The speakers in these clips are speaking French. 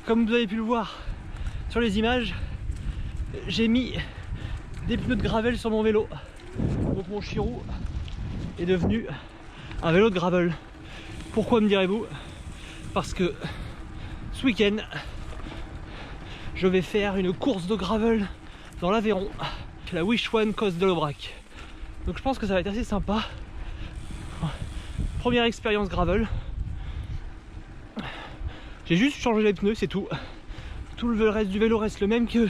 comme vous avez pu le voir sur les images, j'ai mis des pneus de gravel sur mon vélo. Donc mon Chirou est devenu un vélo de gravel. Pourquoi me direz-vous? Parce que ce week-end, je vais faire une course de gravel dans l'Aveyron, la Wish One Coast de l'Aubrac. Donc je pense que ça va être assez sympa. Première expérience gravel. J'ai juste changé les pneus, c'est tout. Tout le reste du vélo reste le même que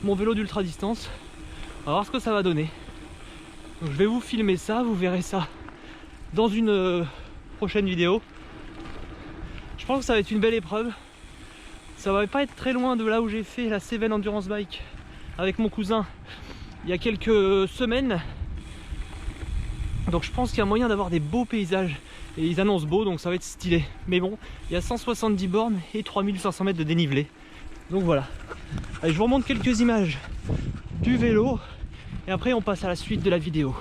mon vélo d'ultra distance. On va voir ce que ça va donner. Donc je vais vous filmer ça, vous verrez ça dans une prochaine vidéo. Je pense que ça va être une belle épreuve. Ça va pas être très loin de là où j'ai fait la Cévennes Endurance Bike avec mon cousin il y a quelques semaines. Donc je pense qu'il y a moyen d'avoir des beaux paysages. Et ils annoncent beau, donc ça va être stylé. Mais bon, il y a 170 bornes et 3500 mètres de dénivelé. Donc voilà. Allez, je vous remonte quelques images du vélo. Et après on passe à la suite de la vidéo.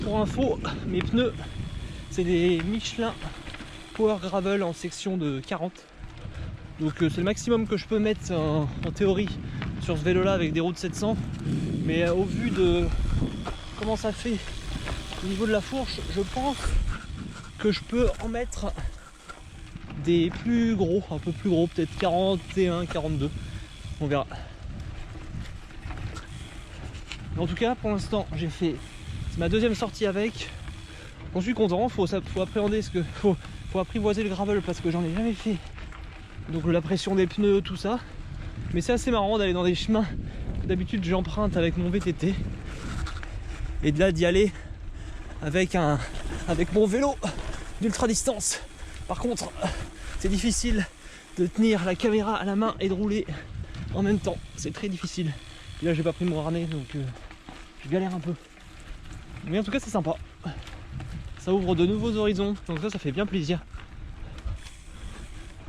Pour info, mes pneus, c'est des Michelin Power Gravel en section de 40. Donc c'est le maximum que je peux mettre en théorie sur ce vélo là avec des roues de 700. Mais au vu de comment ça fait au niveau de la fourche, je pense que je peux en mettre des plus gros, un peu plus gros, peut-être 41, 42. On verra. En tout cas, pour l'instant, j'ai fait... C'est ma deuxième sortie avec. J'en suis content, faut appréhender ce que... Faut apprivoiser le gravel parce que j'en ai jamais fait. Donc la pression des pneus, tout ça. Mais c'est assez marrant d'aller dans des chemins que d'habitude j'emprunte avec mon VTT. Et de là d'y aller avec mon vélo d'ultra distance. Par contre, c'est difficile de tenir la caméra à la main et de rouler en même temps. C'est très difficile. Et là j'ai pas pris mon harnais donc je galère un peu. Mais en tout cas c'est sympa. Ça ouvre de nouveaux horizons, donc ça fait bien plaisir.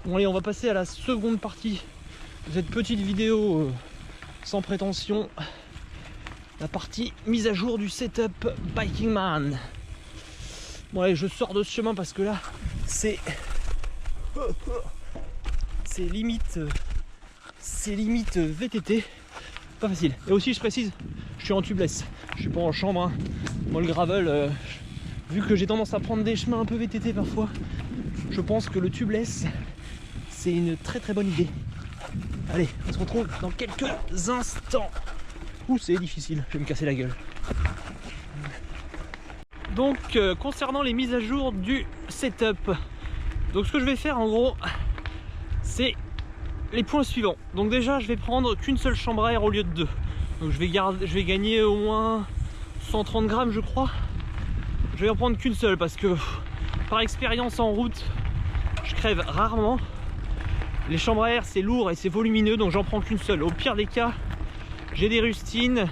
Bon allez, on va passer à la seconde partie de cette petite vidéo sans prétention. La partie mise à jour du setup Biking Man. Bon allez, je sors de ce chemin parce que là c'est limite VTT. Pas facile. Et aussi je précise, je suis en tubeless, je suis pas en chambre hein. Moi le gravel, vu que j'ai tendance à prendre des chemins un peu VTT parfois, je pense que le tubeless c'est une très très bonne idée. Allez, on se retrouve dans quelques instants. Ouh, c'est difficile, je vais me casser la gueule. Donc concernant les mises à jour du setup, donc ce que je vais faire en gros c'est les points suivants. Donc déjà je vais prendre qu'une seule chambre à air au lieu de deux. Donc je vais gagner au moins 130 grammes je crois. Je vais en prendre qu'une seule parce que par expérience en route je crève rarement. Les chambres à air c'est lourd et c'est volumineux, donc j'en prends qu'une seule. Au pire des cas j'ai des rustines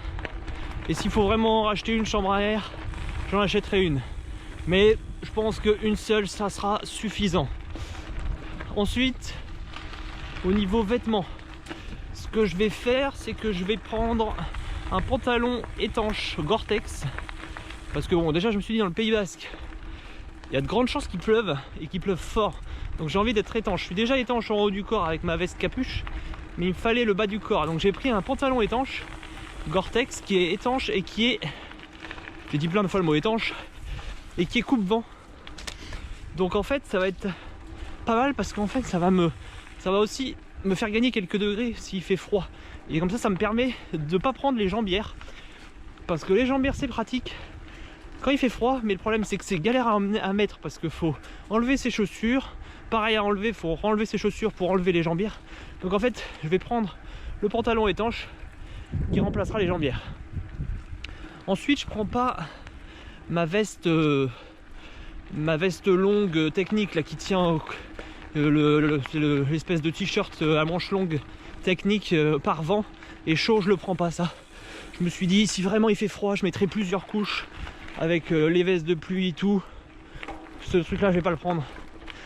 et s'il faut vraiment racheter une chambre à air j'en achèterai une. Mais je pense qu'une seule ça sera suffisant. Ensuite au niveau vêtements, ce que je vais faire c'est que je vais prendre un pantalon étanche Gore-Tex parce que bon déjà je me suis dit dans le Pays Basque il y a de grandes chances qu'il pleuve et qu'il pleuve fort, donc j'ai envie d'être étanche. Je suis déjà étanche en haut du corps avec ma veste capuche, mais il me fallait le bas du corps, donc j'ai pris un pantalon étanche Gore-Tex qui est étanche et qui est, j'ai dit plein de fois le mot étanche, et qui est coupe-vent. Donc en fait ça va être pas mal parce qu'en fait ça va aussi me faire gagner quelques degrés s'il fait froid. Et comme ça me permet de pas prendre les jambières, parce que les jambières c'est pratique quand il fait froid, mais le problème c'est que c'est galère à mettre parce qu'il faut enlever ses chaussures, pareil à enlever, il faut enlever ses chaussures pour enlever les jambières. Donc en fait je vais prendre le pantalon étanche qui remplacera les jambières. Ensuite je prends pas ma veste longue technique là qui tient l'espèce de t-shirt à manches longues technique par vent et chaud, je le prends pas ça. Je me suis dit si vraiment il fait froid je mettrai plusieurs couches avec les vestes de pluie et tout. Ce truc là je vais pas le prendre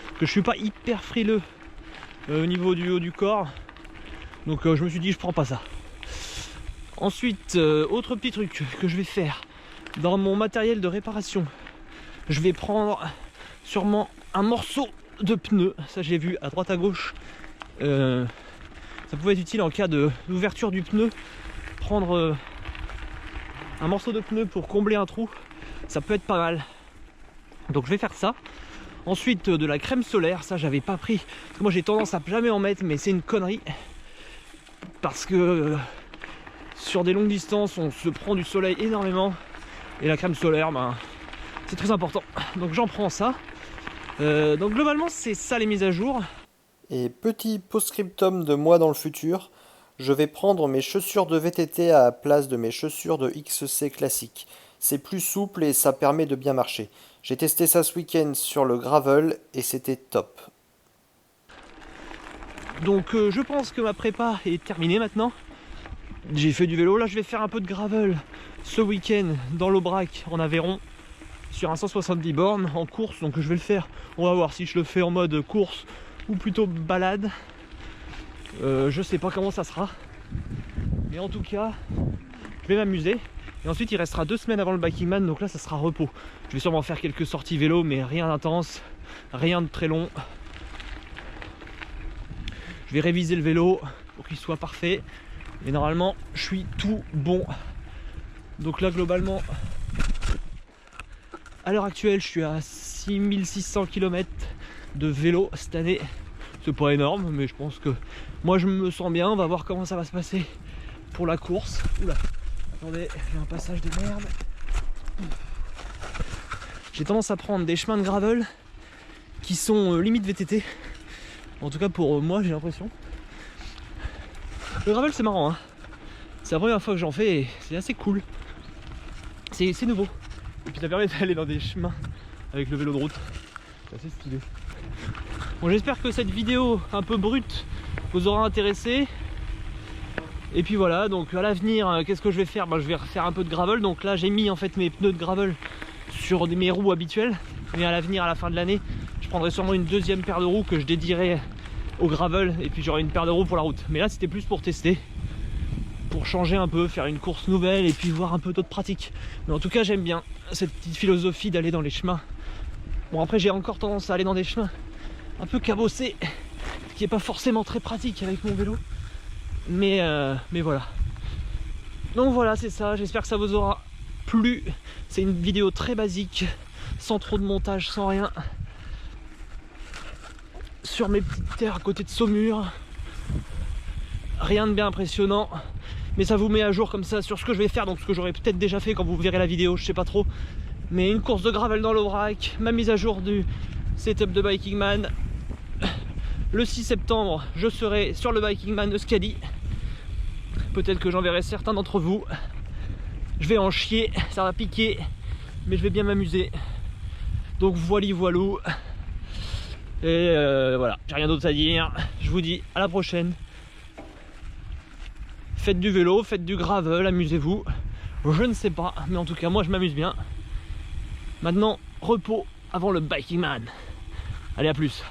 parce que je suis pas hyper frileux au niveau du haut du corps, Donc je me suis dit je prends pas ça. Ensuite, autre petit truc que je vais faire dans mon matériel de réparation, je vais prendre sûrement un morceau de pneu. Ça j'ai vu à droite à gauche, ça pouvait être utile en cas d'ouverture du pneu. Prendre un morceau de pneu pour combler un trou, ça peut être pas mal. Donc je vais faire ça. Ensuite de la crème solaire, ça j'avais pas pris, parce que moi j'ai tendance à jamais en mettre, mais c'est une connerie. Parce que sur des longues distances on se prend du soleil énormément. Et la crème solaire, ben, c'est très important. Donc j'en prends ça. Donc globalement c'est ça les mises à jour. Et petit post-scriptum de moi dans le futur, je vais prendre mes chaussures de VTT à la place de mes chaussures de XC classique. C'est plus souple et ça permet de bien marcher. J'ai testé ça ce week-end sur le gravel et c'était top. Donc je pense que ma prépa est terminée maintenant. J'ai fait du vélo, là je vais faire un peu de gravel ce week-end dans l'Aubrac en Aveyron sur un 170 bornes en course, donc je vais le faire. On va voir si je le fais en mode course ou plutôt balade. Je sais pas comment ça sera, mais en tout cas je vais m'amuser. Et ensuite il restera 2 semaines avant le Biking Man, donc là ça sera repos. Je vais sûrement faire quelques sorties vélo, mais rien d'intense, rien de très long. Je vais réviser le vélo pour qu'il soit parfait, et normalement je suis tout bon. Donc là globalement à l'heure actuelle je suis à 6600 km de vélo cette année. C'est pas énorme, mais je pense que moi je me sens bien. On va voir comment ça va se passer pour la course. Oula, attendez, j'ai un passage de merde. J'ai tendance à prendre des chemins de gravel qui sont limite VTT. En tout cas pour moi j'ai l'impression. Le gravel c'est marrant, hein. C'est la première fois que j'en fais et c'est assez cool. C'est nouveau. Et puis ça permet d'aller dans des chemins avec le vélo de route. C'est assez stylé. Bon, j'espère que cette vidéo un peu brute vous aura intéressé. Et puis voilà, donc à l'avenir, qu'est-ce que je vais faire? Je vais refaire un peu de gravel. Donc là j'ai mis en fait mes pneus de gravel sur mes roues habituelles. Mais à l'avenir, à la fin de l'année, je prendrai sûrement une deuxième paire de roues que je dédierai au gravel. Et puis j'aurai une paire de roues pour la route. Mais là c'était plus pour tester, pour changer un peu, faire une course nouvelle et puis voir un peu d'autres pratiques. Mais en tout cas j'aime bien cette petite philosophie d'aller dans les chemins. Bon après j'ai encore tendance à aller dans des chemins un peu cabossés, ce qui n'est pas forcément très pratique avec mon vélo. Mais voilà. Donc voilà, c'est ça, j'espère que ça vous aura plu. C'est une vidéo très basique, sans trop de montage, sans rien. Sur mes petites terres à côté de Saumur. Rien de bien impressionnant. Mais ça vous met à jour comme ça sur ce que je vais faire, donc ce que j'aurais peut-être déjà fait quand vous verrez la vidéo, je sais pas trop. Mais une course de gravel dans l'Aubrac, ma mise à jour du setup de Biking Man. Le 6 septembre, je serai sur le Biking Man Euskadi. Peut-être que j'enverrai certains d'entre vous. Je vais en chier, ça va piquer, mais je vais bien m'amuser. Donc voilou. Et voilà, j'ai rien d'autre à dire. Je vous dis à la prochaine. Faites du vélo, faites du gravel, amusez-vous. Je ne sais pas, mais en tout cas moi je m'amuse bien. Maintenant, repos avant le Biking Man. Allez, à plus.